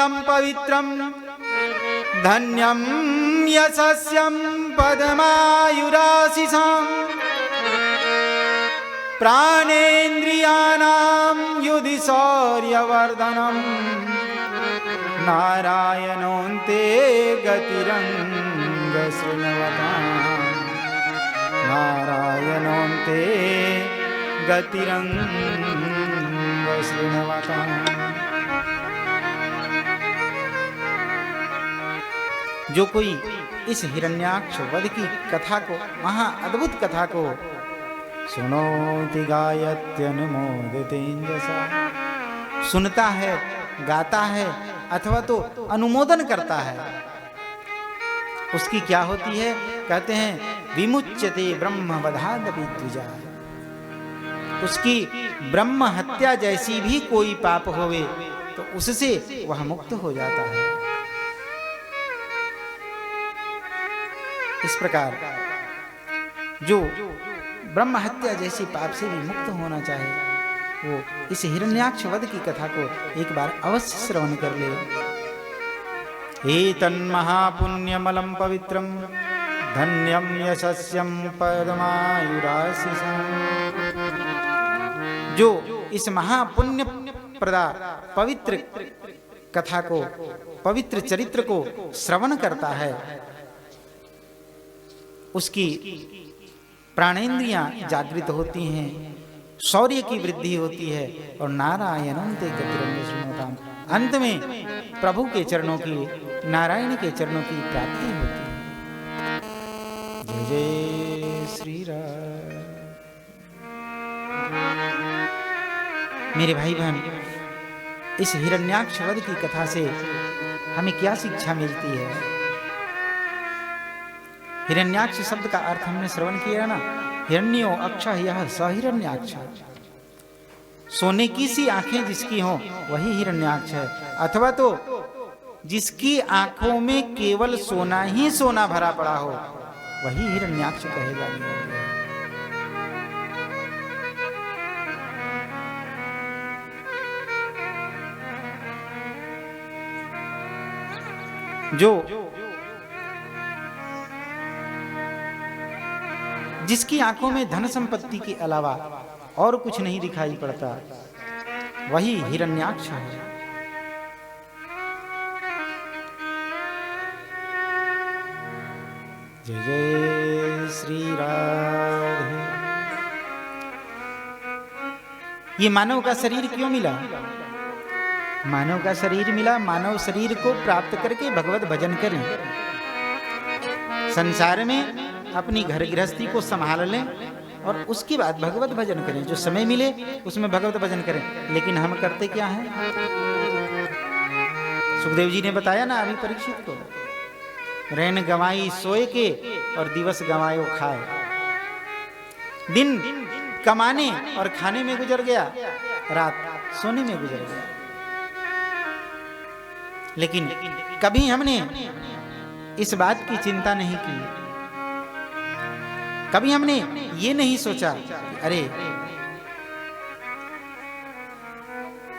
पुण्यमलं पवित्रं धन्यं यशस्यं पदमायुराशिषाम् प्राणेन्द्रियाणां युधि शौर्यवर्धनम् नारायणोऽन्ते गतिरङ्ग शृण्वताम् नारायणोऽन्ते गतिरङ्ग शृण्वताम्। जो कोई इस हिरण्याक्ष वध की कथा को, महा अद्भुत कथा को सुनोति गायत्यनुमोदितेजसा, सुनता है, गाता है अथवा तो अनुमोदन करता है, उसकी क्या होती है? कहते हैं विमुच्यते ब्रह्मवधादपि द्विजा, उसकी ब्रह्म हत्या जैसी भी कोई पाप होवे तो उससे वह मुक्त हो जाता है। इस प्रकार जो ब्रह्म हत्या जैसी पाप से भी मुक्त होना चाहे वो इस हिरण्याक्ष वध की कथा को एक बार अवश्य श्रवण कर ले। एतन्महापुण्यमलं पवित्रं धन्यं यशस्यं पदमायुराशिषाम्। जो इस महापुण्य प्रदा पवित्र कथा को, पवित्र चरित्र को श्रवण करता है, उसकी प्राणेंद्रियां जागृत होती हैं, शौर्य की वृद्धि होती है और नारायणोऽन्ते गतिरङ्ग शृण्वताम्, अंत में प्रभु के चरणों की, नारायण के चरणों की प्राप्ति होती है। जय जय श्री राम। मेरे भाई बहन, इस हिरण्याक्ष वध की कथा से हमें क्या शिक्षा मिलती है? हिरण्याक्ष शब्द का अर्थ हमने श्रवण किया ना, हिरण्यो अक्ष यह सहिरण्याक्ष, सोने की सी आंखें जिसकी हो वही हिरण्याक्ष है, अथवा तो जिसकी आंखों में केवल सोना ही सोना भरा पड़ा हो वही हिरण्याक्ष कहेगा। जो जिसकी आंखों में धन संपत्ति के अलावा और कुछ नहीं दिखाई पड़ता वही हिरण्याक्ष है। जय जय श्री राधे। ये मानव का शरीर क्यों मिला? मानव का शरीर मिला मानव शरीर को प्राप्त करके भगवत भजन करें, संसार में अपनी घर गृहस्थी को संभाल लें और उसके बाद भगवत भजन करें। जो समय मिले उसमें भगवत भजन करें। लेकिन हम करते क्या हैं? सुखदेव जी ने बताया ना अभी परीक्षित को, रैन गंवाई सोए के और दिवस गंवायो खाए। दिन कमाने और खाने में गुजर गया, रात सोने में गुजर गया। लेकिन कभी हमने इस बात की चिंता नहीं की, कभी हमने ये नहीं सोचा कि अरे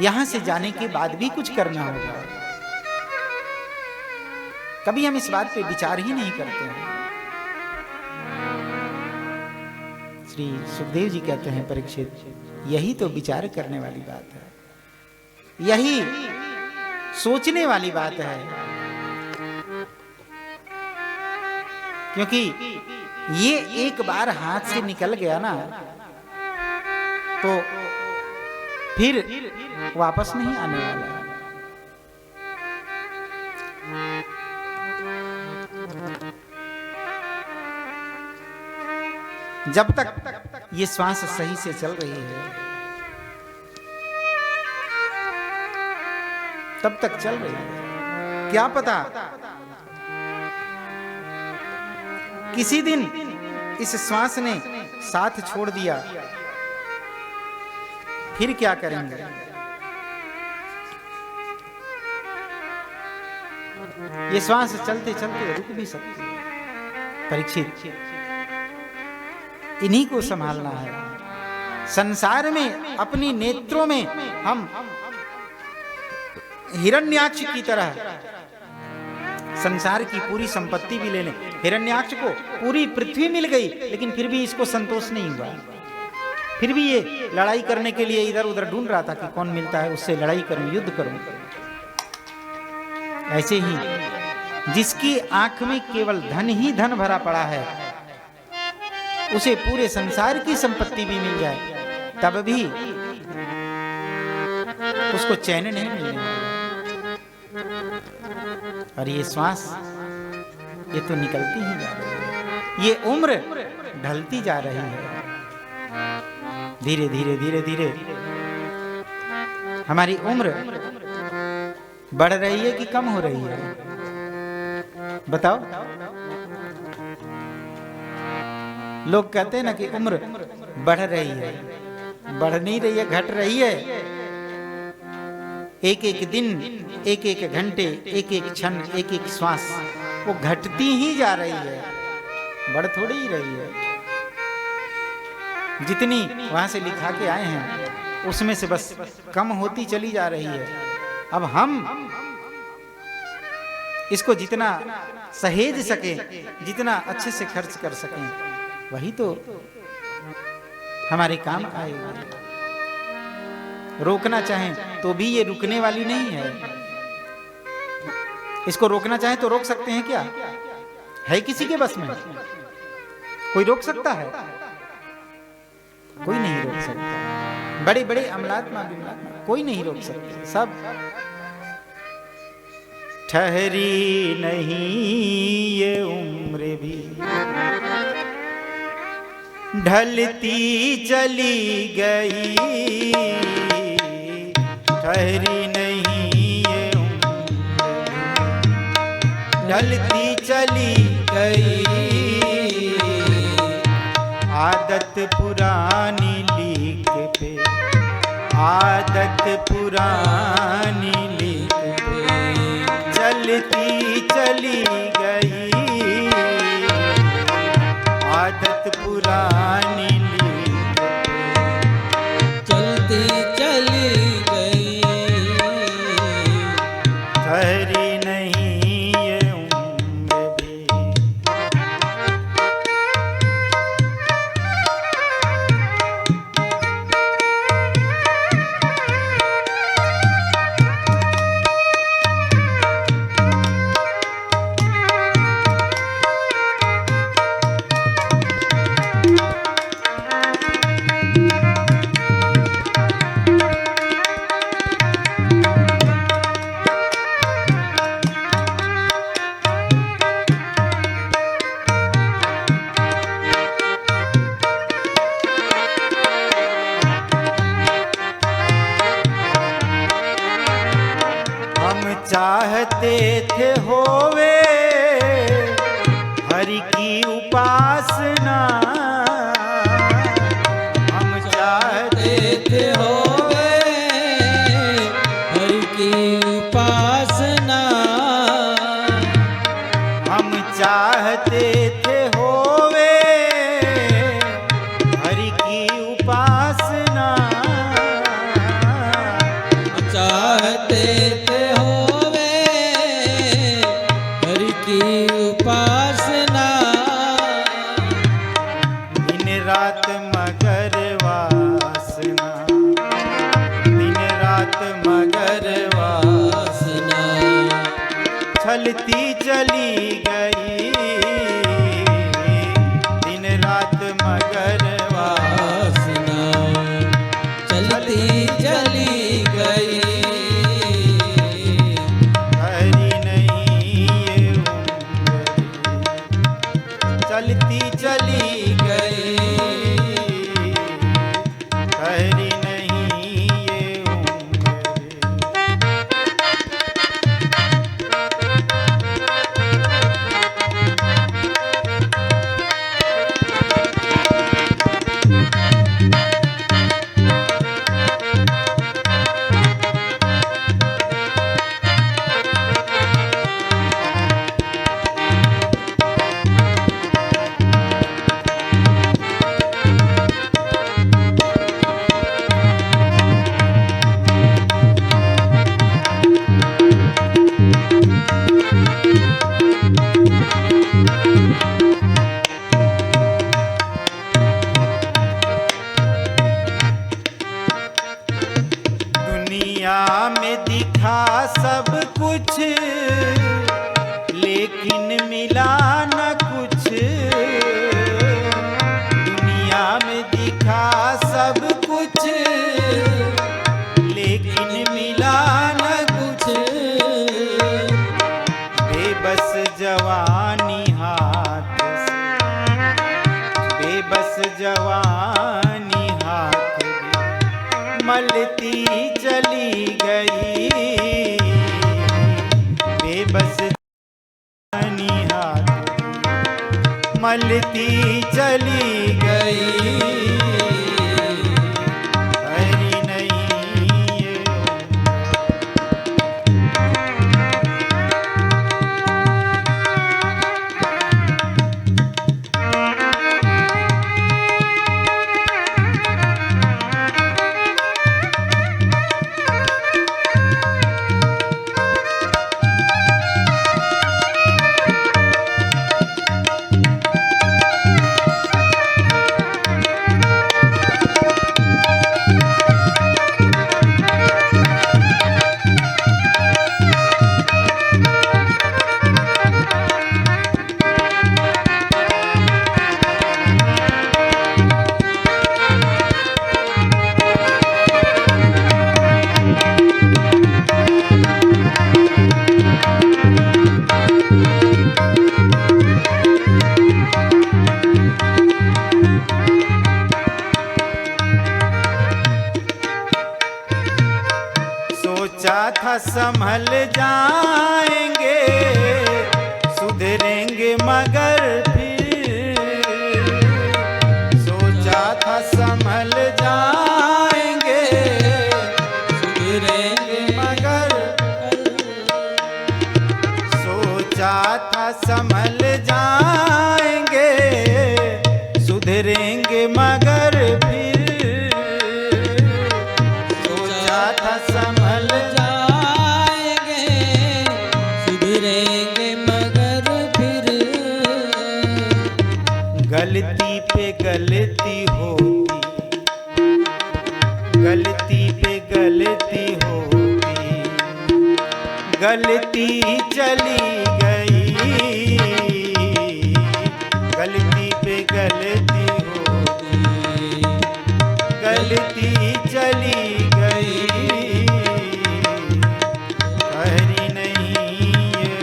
यहां से जाने के बाद भी कुछ करना होगा। कभी हम इस बात पे विचार ही नहीं करते हैं। श्री सुखदेव जी कहते हैं परीक्षित, यही तो विचार करने वाली बात है, यही सोचने वाली बात है। क्योंकि ये एक बार हाथ से निकल गया ना तो फिर वापस नहीं आने वाला। जब तक ये श्वास सही से चल रही है तब तक चल रही है। क्या पता किसी दिन इस श्वास ने साथ छोड़ दिया, फिर क्या करेंगे? ये श्वास चलते चलते रुक भी सकती है। परीक्षित, इन्हीं को संभालना है। संसार में अपनी नेत्रों में हम हिरण्याक्ष की तरह संसार की पूरी संपत्ति भी ले लें। हिरण्याक्ष को पूरी पृथ्वी मिल गई, लेकिन फिर भी इसको संतोष नहीं हुआ। फिर भी ये लड़ाई करने के लिए इधर उधर ढूंढ रहा था कि कौन मिलता है, उससे लड़ाई करूं, युद्ध करूं। ऐसे ही जिसकी आंख में केवल धन ही धन भरा पड़ा है, उसे पूरे संसार की संपत्ति भी मिल जाए, तब भी उसको चैन नहीं मिलने वाला। और ये श्वास, ये तो निकलती ही जा रही है, ये उम्र ढलती जा रही है। धीरे धीरे धीरे धीरे हमारी उम्र बढ़ रही है कि कम हो रही है? बताओ। लोग कहते हैं ना कि उम्र बढ़ रही है, बढ़ नहीं रही है, घट रही है। एक एक दिन, एक एक घंटे, एक एक क्षण, एक एक श्वास वो घटती ही जा रही है, बढ़ थोड़ी ही रही है। जितनी वहां से लिखा के आए हैं उसमें से बस कम होती चली जा रही है। अब हम इसको जितना सहेज सके, जितना अच्छे से खर्च कर सकें, वही तो हमारे काम आएगा। रोकना चाहें तो भी ये रुकने वाली नहीं है। इसको रोकना चाहें तो रोक सकते हैं क्या? है किसी के बस में? कोई रोक सकता है? कोई नहीं रोक सकता। बड़े बड़े अमलात्मा बिमलात्मा कोई नहीं रोक सकते। सब ठहरी नहीं ये उम्र भी, ढलती चली गई। ठहरी नहीं ये उम्र, ढलती चली गई। आदत पुरानी लीक पे, आदत पुरानी लीक पे चलती चली गई। आदत पुरानी लीक पे चलती चली गई। ठहरी नहीं ये उम्र भी, चाहते थे होवे हरि की उपासना। हम चाहते थे होवे हरि की उपासना। हम चाहते थे होवे हरि की उपासना। चाहते थे उपासना। दिन रात मगर वासना, दिन रात मगर वासना छलती चली गई। दिन रात मगर वासना चलती चली गई। हरी नहीं ये उम्र, मिला न कुछ, दुनिया में दिखा सब कुछ, लेकिन मिला न कुछ। बेबस जवानी हाथ से, बेबस जवानी हाथ भी मलती चली गई। बेबस जवानी हाथ भी मलती चली गई। हरी नहीं ये सोचा था संभल जाएंगे, सुधरेंगे मगर फिर, सोचा था संभल जाएंगे, सुधरेंगे मगर, सोचा था संभल जाएंगे, सुधरेंगे मगर फिर, सोचा था संभल जाएंगे, सुधरेंगे मगर फिर। गलती पे गलती होती, गलती पे गलती होती, गलती चली गई। गलती पे गलती होती, गलती चली गई। हरी नहीं ये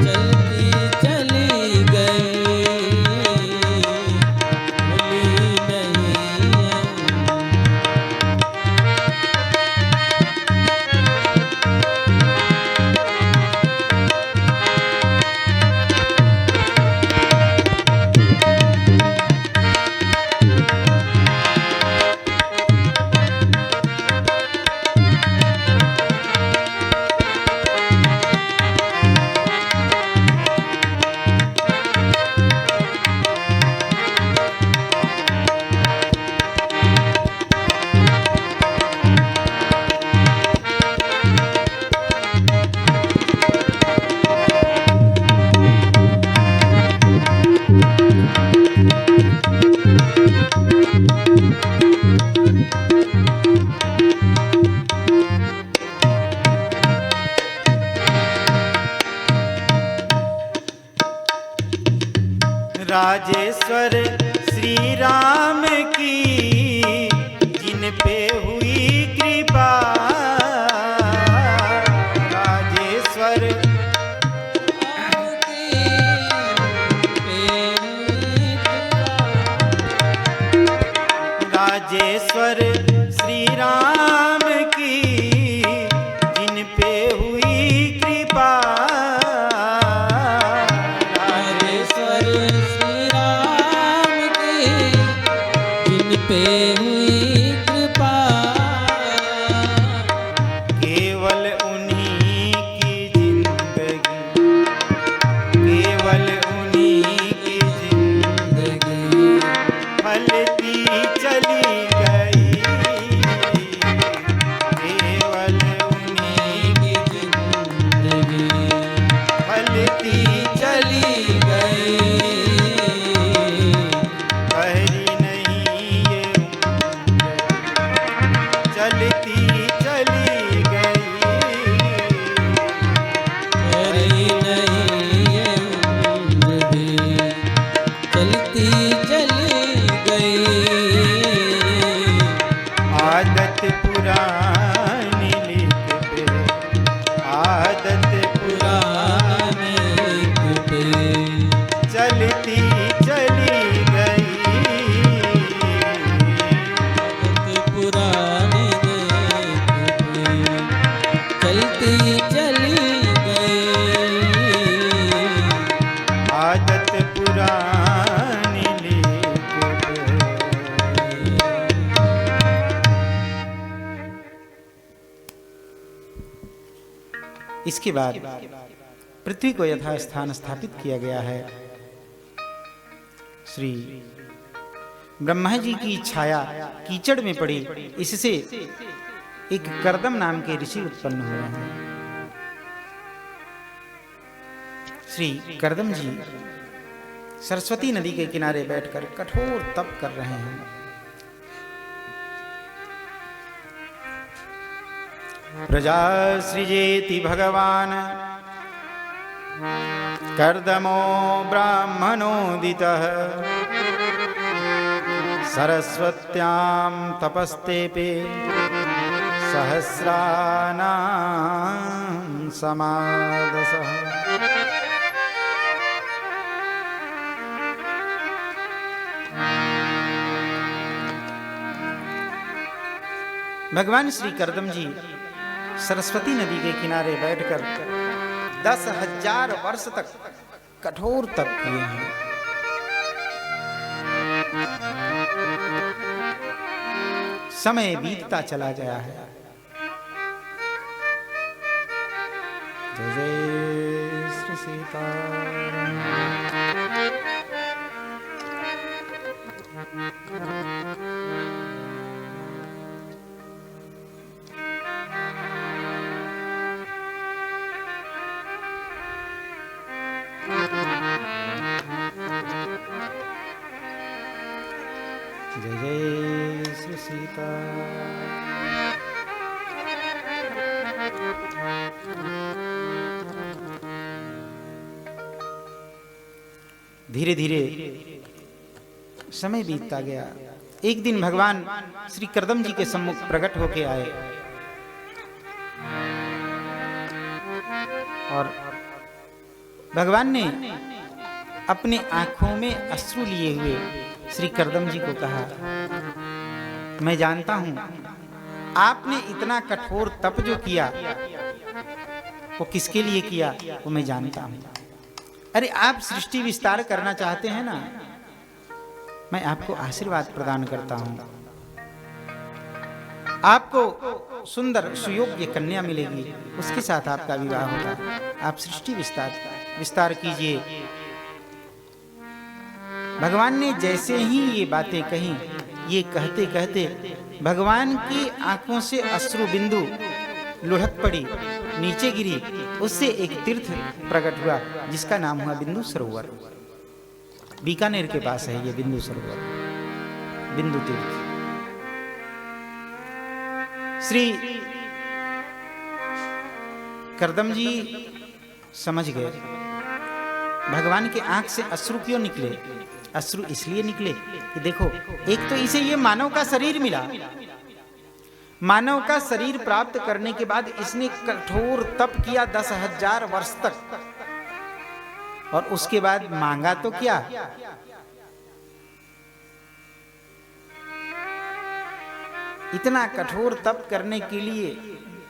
चलती चली गई, भली नहीं है। राजेश्वर श्री राम की जिन पे हुई कृपा। राजेश्वर राजेश्वर श्री राम की जिन पे हुई कृपा। राजेश्वर श्री राम की जिन पे हुई कृपा। केवल उन्हीं की जिंदगी, केवल उन्हीं की जिंदगी फलती चली गई। केवल उन्हीं की जिंदगी फलती चली गई। हरी नहीं ये चलती चली गई। हरी नहीं इसके बाद पृथ्वी को यथास्थान स्थापित किया गया है। श्री ब्रह्मा जी की छाया कीचड़ में पड़ी, इससे एक कर्दम नाम के ऋषि उत्पन्न हुए हैं। श्री कर्दम जी सरस्वती नदी के किनारे बैठकर कठोर तप कर रहे हैं। प्रजा सृजेति भगवान कर्दमो ब्राह्मणोदितः सरस्वत्यां तपस्तेपे सहस्राणां समादसः। भगवान श्री कर्दम जी सरस्वती नदी के किनारे बैठकर 10,000 वर्ष तक कठोर तप किए हैं। समय बीतता चला गया है। जय जय श्री सीताराम। जय जय श्री सीता। धीरे धीरे समय बीतता गया। एक दिन भगवान श्री कर्दम जी के सम्मुख प्रकट होके आए और भगवान ने अपने आंखों में अश्रु लिए हुए श्री कर्दम जी को कहा, मैं जानता हूं आपने इतना कठोर तप जो किया वो किसके लिए किया वो मैं जानता हूं। अरे आप सृष्टि विस्तार करना चाहते हैं ना, मैं आपको आशीर्वाद प्रदान करता हूं। आपको सुंदर सुयोग्य कन्या मिलेगी, उसके साथ आपका विवाह होगा। आप सृष्टि विस्तार कीजिए। भगवान ने जैसे ही ये बातें कही, ये कहते कहते भगवान की आंखों से अश्रु बिंदु लुढ़क पड़ी, नीचे गिरी। उससे एक तीर्थ प्रकट हुआ जिसका नाम हुआ बिंदु सरोवर। बीकानेर के पास है ये बिंदु सरोवर, बिंदु तीर्थ। श्री कर्दम जी समझ गए भगवान के आंख से अश्रु क्यों निकले। अश्रु इसलिए निकले कि देखो, एक तो इसे ये मानव का शरीर मिला, मानव का शरीर प्राप्त करने के बाद इसने कठोर तप किया 10,000 वर्ष तक, और उसके बाद मांगा तो क्या, इतना कठोर तप करने के लिए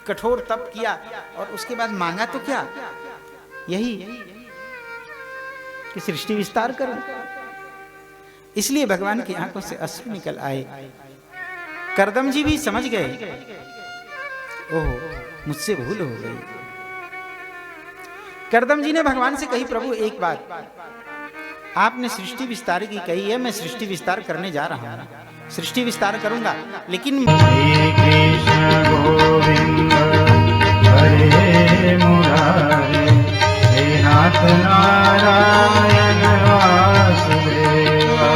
कठोर तप किया और उसके बाद मांगा तो क्या, यही कि सृष्टि विस्तार करो। इसलिए भगवान की आंखों से अश्रु निकल आए। कर्दम जी भी समझ गए, ओह मुझसे भूल हो गई। कर्दम जी ने भगवान से कही, प्रभु एक बात, आपने सृष्टि विस्तार की कही है, मैं सृष्टि विस्तार करने जा रहा हूं, सृष्टि विस्तार करूंगा, लेकिन कृष्ण गोविंद हरे मुरारे, हे नाथ नारायण वासुदेवा।